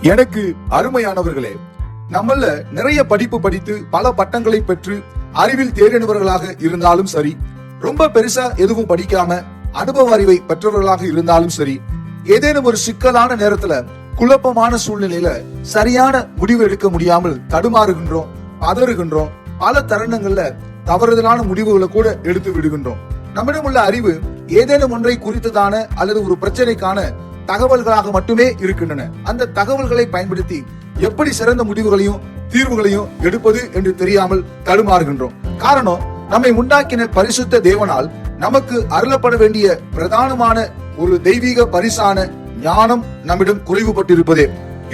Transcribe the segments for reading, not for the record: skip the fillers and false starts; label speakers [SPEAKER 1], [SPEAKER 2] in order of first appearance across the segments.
[SPEAKER 1] எனக்கு அருமையானவர்களே, நம்மள நிறைய படிப்பு படித்து பல பட்டங்களை பெற்று அறிவில் தேறினவர்களாக இருந்தாலும் சரி, ரொம்ப பெருசா எதுவும் படிக்காம அனுபவ அறிவை பெற்றவர்களாக இருந்தாலும் சரி, ஏதேனும் ஒரு சிக்கலான நேரத்துல குழப்பமான சூழ்நிலையில சரியான முடிவு எடுக்க முடியாமல் தடுமாறுகின்றோம், பதறுகின்றோம். பல தருணங்கள்ல தவறுதலான முடிவுகளை கூட எடுத்து விடுகின்றோம். நம்மிடம் உள்ள அறிவு ஏதேனும் ஒன்றை குறித்ததான அல்லது ஒரு பிரச்சனைக்கான தகவல்களாக மட்டுமே இருக்கின்றன. அந்த தகவல்களை பயன்படுத்தி எப்படி சிறந்த முடிவுகளையும் தீர்வுகளையும் எடுப்பது என்று தெரியாமல் தடுமாறுகின்றோம். காரணம், நம்மை உண்டாக்கின பரிசுத்த தேவனால் நமக்கு அருளப்பட வேண்டிய பிரதானமான ஒரு தெய்வீக பரிசான ஞானம் நம்மிடம் குறைவுபட்டிருப்பதே.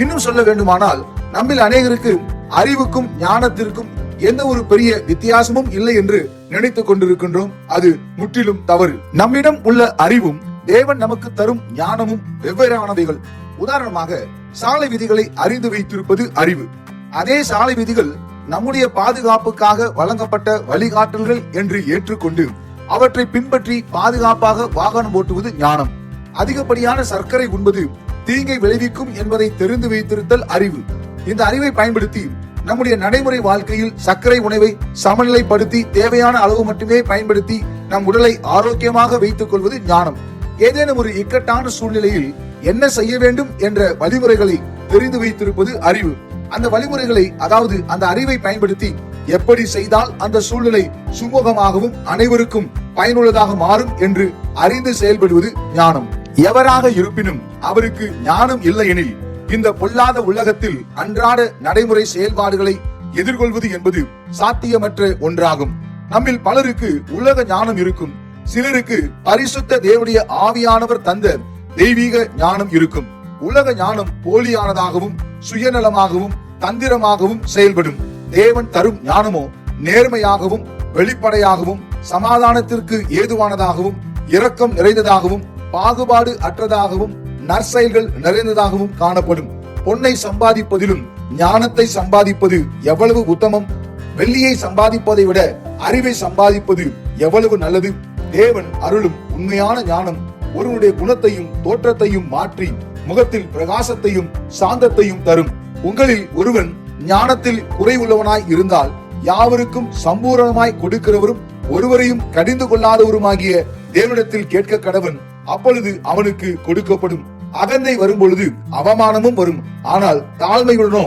[SPEAKER 1] இன்னும் சொல்ல வேண்டுமானால், நம்மில் அநேகருக்கு அறிவுக்கும் ஞானத்திற்கும் எந்த ஒரு பெரிய வித்தியாசமும் இல்லை என்று நினைத்துக் கொண்டிருக்கின்றோம். அது முற்றிலும் தவறு. நம்மிடம் உள்ள அறிவும் தேவன் நமக்கு தரும் ஞானமும் வெவ்வேறானவைகள். உதாரணமாக, சாலை விதிகளை அறிந்து வைத்திருப்பது அறிவு. அதே சாலை விதிகள் நம்முடைய பாதுகாப்புக்காக வழங்கப்பட்ட வழிகாட்டல்கள் என்று ஏற்றுக்கொண்டு அவற்றை பின்பற்றி பாதுகாப்பாக வாகனம் ஓட்டுவது ஞானம். அதிகப்படியான சர்க்கரை உண்பது தீங்கை விளைவிக்கும் என்பதை தெரிந்து வைத்திருத்தல் அறிவு. இந்த அறிவை பயன்படுத்தி நம்முடைய நடைமுறை வாழ்க்கையில் சர்க்கரை உணவை சமநிலைப்படுத்தி தேவையான அளவு மட்டுமே பயன்படுத்தி நம் உடலை ஆரோக்கியமாக வைத்துக் கொள்வது ஞானம். ஏதேனும் ஒரு இக்கட்டான சூழ்நிலையில் என்ன செய்ய வேண்டும் என்ற வழிமுறைகளை தெரிந்து வைத்திருப்பது அறிவு. அந்த வழிமுறைகளை, அதாவது அந்த அறிவை பயன்படுத்தி எப்படி செய்தால் அந்த சூழ்நிலை சுமூகமாகவும் அனைவருக்கும் பயனுள்ளதாக மாறும் என்று அறிந்து செயல்படுவது ஞானம். எவராக இருப்பினும் அவருக்கு ஞானம் இல்லையெனில் இந்த பொல்லாத உலகத்தில் அன்றாட நடைமுறை செயல்பாடுகளை எதிர்கொள்வது என்பது சாத்தியமற்ற ஒன்றாகும். நம்மில் பலருக்கு உலக ஞானம் இருக்கும். சிலருக்கு பரிசுத்த தேவனுடைய ஆவியானவர் தந்த தெய்வீக ஞானம் இருக்கும். உலக ஞானம் போலியானதாகவும் சுயநலமாகவும் தந்திரமாகவும் செயல்படும். தேவன் தரும் ஞானமோ நேர்மையாகவும் வெளிப்படையாகவும் சமாதானத்திற்கு ஏதுவானதாகவும் இரக்கம் நிறைந்ததாகவும் பாகுபாடு அற்றதாகவும் நற்செயல்கள் நிறைந்ததாகவும் காணப்படும். பொன்னை சம்பாதிப்பதிலும் ஞானத்தை சம்பாதிப்பது எவ்வளவு உத்தமம்! வெள்ளியை சம்பாதிப்பதை விட அறிவை சம்பாதிப்பது எவ்வளவு நல்லது! தேவன் அருளும் உண்மையான ஞானம் ஒருவனுடைய குணத்தையும் தோற்றத்தையும் மாற்றி முகத்தில் பிரகாசத்தையும் சாந்தத்தையும் தரும். உங்களில் ஒருவன் ஞானத்தில் குறைவுள்ளவனாய் இருந்தால் யாவருக்கும் சம்பூரணமாய் கொடுக்கிறவரும் ஒருவரையும் கடிந்து கொள்ளாதவருமாகிய தேவனிடத்தில் கேட்க கடவன். அப்பொழுது அவனுக்கு கொடுக்கப்படும். அகந்தை வரும் பொழுது அவமானமும் வரும், ஆனால் தாழ்மையுடனோ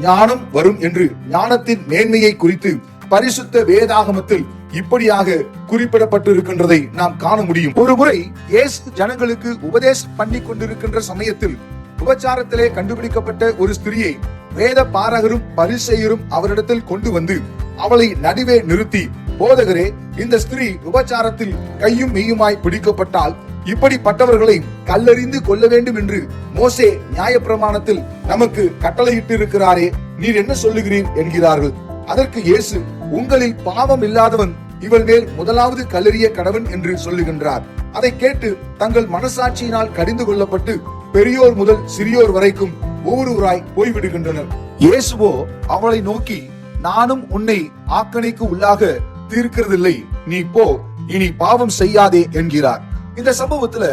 [SPEAKER 1] ஞானம் வரும் என்று ஞானத்தின் மேன்மையை குறித்து பரிசுத்த வேதாகமத்தில் இப்படியாக குறிப்பிடப்பட்டிருக்கின்றதை நாம் காண முடியும். ஒரு முறை இயேசு ஜனங்களுக்கு உபதேசம் பண்ணி கொண்டிருக்கின்ற சமயத்தில் விபச்சாரத்திலே கண்டுபிடிக்கப்பட்ட ஒரு ஸ்திரியை வேத பாரகரும் பரிசேயரும் அவரிடத்தில் கொண்டு வந்து அவளை நடுவே நிறுத்தி, போதகரே, இந்த ஸ்திரீ விபச்சாரத்தில் கையும் மெய்யுமாய் பிடிக்கப்பட்டால் இப்படிப்பட்டவர்களை கல்லெறிந்து கொள்ள வேண்டும் என்று மோசே நியாயப்பிரமாணத்தில் நமக்கு கட்டளையிட்டு இருக்கிறாரே, நீர் என்ன சொல்லுகிறீர் என்கிறார்கள். அதற்கு இயேசு, உங்களில் பாவம் இல்லாதவன் இவள் மேல் முதலாவது கல்லெறிய கடவன் என்று சொல்லுகின்றார். அதை கேட்டு தங்கள் மனசாட்சியினால் கடிந்து கொள்ளப்பட்டு பெரியோர் முதல் சிறியோர் வரைக்கும் ஒவ்வொருவராய் போய்விடுகின்றனர். இயேசுவோ அவளை நோக்கி, நானும் உன்னை ஆக்கணைக்கு உள்ளாக தீர்க்கிறதில்லை, நீ போ, இனி பாவம் செய்யாதே என்கிறார். இந்த சம்பவத்துல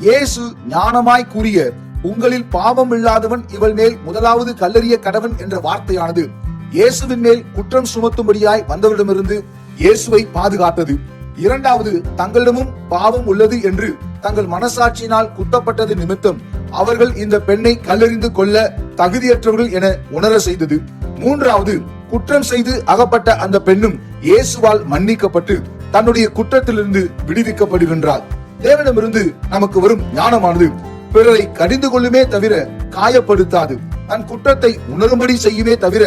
[SPEAKER 1] இயேசு ஞானமாய் கூறிய உங்களில் பாவம் இல்லாதவன் இவள் மேல் முதலாவது கல்லெறிய கடவன் என்ற வார்த்தையானது இயேசுவின் மேல் குற்றம் சுமத்தும்படியாய் வந்தவரிடமிருந்து இயேசுவை பாதுகாத்தது. இரண்டாவது, தங்களிடமும் பாவம் உள்ளது என்று தங்கள் மனசாட்சியினால் குத்தப்பட்டது நிமித்தம் அவர்கள் இந்த பெண்ணை கல்லெறிந்து கொள்ள தகுதியற்றவர்கள் என உணர செய்தது. மூன்றாவது, குற்றம் செய்து அகப்பட்ட அந்த பெண்ணும் இயேசுவால் மன்னிக்கப்பட்டு தன்னுடைய குற்றத்திலிருந்து விடுவிக்கப்படுகின்றார். தேவனிடமிருந்து நமக்கு வரும் ஞானமானது பிறரை கடிந்து கொள்ளுமே தவிர காயப்படுத்தாது. தன் குற்றத்தை உணரும்படி செய்யுமே தவிர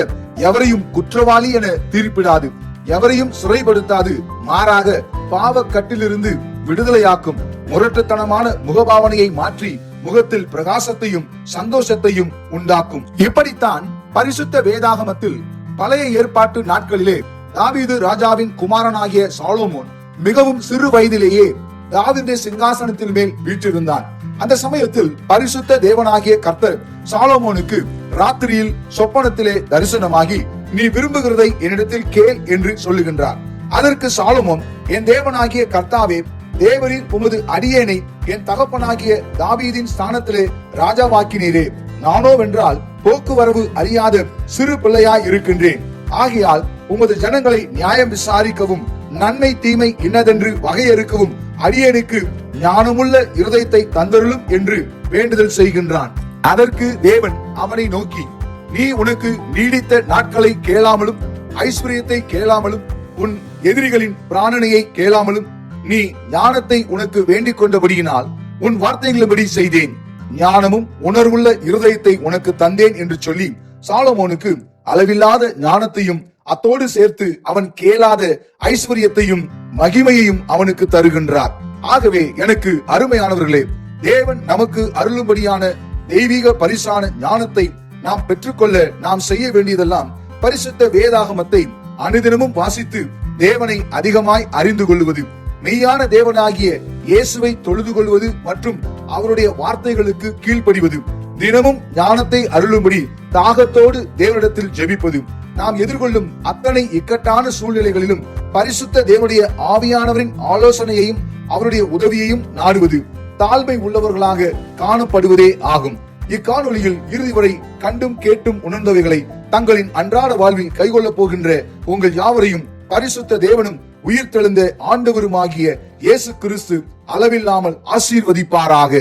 [SPEAKER 1] எவரையும் குற்றவாளி என தீர்ப்பிடாது. எவரையும் சிறைப்படுத்தாது. மாறாக பாவக்கட்டிலிருந்து விடுதலையாக்கும். முரட்டுத்தனமான முகபாவனையை மாற்றி முகத்தில் பிரகாசத்தையும் சந்தோஷத்தையும் உண்டாக்கும். இப்படித்தான் பரிசுத்த வேதாகமத்தில் பழைய ஏற்பாட்டு நாட்களிலே தாவீது ராஜாவின் குமாரனாகிய சாலோமோன் மிகவும் சிறு வயதிலேயே தாவீதுடைய சிங்காசனத்தின் மேல் வீற்றிருந்தான். அந்த சமயத்தில் பரிசுத்த தேவனாகிய கர்த்தர் சாலோமோனுக்கு ராத்திரியில் சொப்பனத்திலே தரிசனமாகி, நீ விரும்புகிறதை என்னிடத்தில் கேள் என்று சொல்லுகின்றார். அதற்கு சாலோமோன், என் தேவனாகிய கர்த்தாவே, தேவரின் உமது அடியேனை என் தகப்பனாகிய தாவீதின் ஸ்தானத்திலே ராஜாவாக்கினீரே, நானோவென்றால் போக்குவரவு அறியாத சிறு பிள்ளையாய் இருக்கின்றேன். ஆகையால் உமது ஜனங்களை நியாயம் விசாரிக்கவும் நன்மை தீமை இன்னதென்று வகையறுக்கவும் அடியேனுக்கு ஞானமுள்ள இருதயத்தை தந்தருளும் என்று வேண்டுதல் செய்கின்றான். அதற்கு தேவன் அவனை நோக்கி, நீ உனக்கு நீடித்த நாட்களை கேளாமலும் ஐஸ்வர்யத்தை கேளாமலும் உன் எதிரிகளின் பிராணனையை கேளாமலும் நீ ஞானத்தை உனக்கு வேண்டிக் கொண்டபடியினால் உன் வார்த்தைகளின்படி செய்தேன். ஞானமும் உணர்வுள்ள இருதயத்தை உனக்கு தந்தேன் என்று சொல்லி சாலமோனுக்கு அளவில்லாத ஞானத்தையும் அத்தோடு சேர்த்து அவன் கேளாத ஐஸ்வர்யத்தையும் மகிமையையும் அவனுக்கு தருகின்றார். ஆகவே எனக்கு அருமையானவர்களே, தேவன் நமக்கு அருளும்படியான தெய்வீக பரிசான ஞானத்தை நாம் பெற்றுக்கொள்ள நாம் செய்ய வேண்டியதெல்லாம் பரிசுத்த வேதாகமத்தை அனுதினமும் வாசித்து தேவனை அதிகமாய் அறிந்து கொள்வது, மெய்யான தேவனாகிய இயேசுவை தொழுது கொள்வது மற்றும் அவருடைய வார்த்தைகளுக்கு கீழ்ப்படிவது, தினமும் ஞானத்தை அருளும்படி தாகத்தோடு தேவனிடத்தில் ஜெபிப்பது, நாம் எதிர்கொள்ளும் அத்தனை இக்கட்டான சூழ்நிலைகளிலும் பரிசுத்த தேவனுடைய ஆவியானவரின் ஆலோசனையையும் அவருடைய உதவியையும் நாடுவது, தாழ்மை உள்ளவர்களாக காணப்படுவதே ஆகும். இக்காணொலியில் இறுதி வரை கண்டும் கேட்டும் உணர்ந்தவைகளை தங்களின் அன்றாட வாழ்வில் கைகொள்ளப் போகின்ற உங்கள் யாவரையும் பரிசுத்த தேவனும் உயிர்த்தெழுந்த ஆண்டவருமாகிய இயேசு கிறிஸ்து அளவில்லாமல் ஆசீர்வதிப்பாராக.